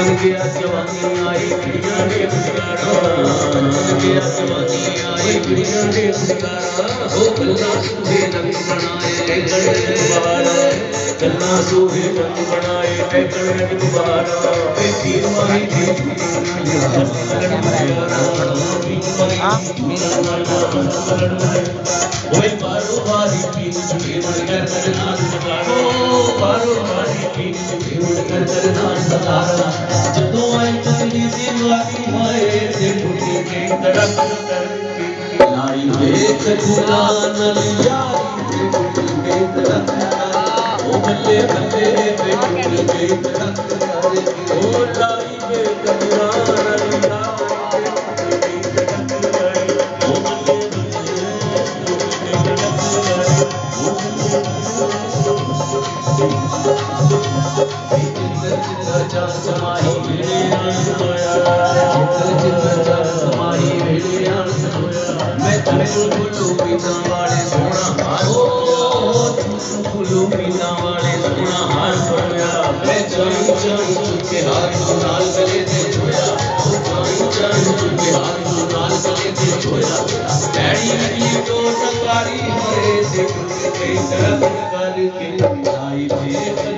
गया जवानी आई पिड़िया ने पुकारा गया जवानी आई पिड़िया ने पुकारा हो गल्ला सूहे रंग बनाए गले गुब्बारा गल्ला सूहे रंग बनाए गले गुब्बारा पीर माही जी ओए बारो बारी पीर झूठे मर कर नाच लगाओ बारो बारी पीर झूठे मर कर नाच लगाओ जदों आई चंदी दी वाली हाय ते टूटी के तड़क करके लाई वेख खुदा नल यारी ते टूटी के तड़क ओ बल्ले बल्ले ते टूटी के तड़क ओ लाई वेख खुदा नल यारी ते टूटी के तड़क ओ बल्ले समाही वेले मैं फुलू पीता वाले सोना हार फुलू पीता वाले सोना हार सोया मैं चाई चाई चुके हार नाल गले ते छोया चाई चाई चुके हार नाल गले ते छोया डैडी की तो टंगारी हरे से कुछ के तरफ करके आई भेट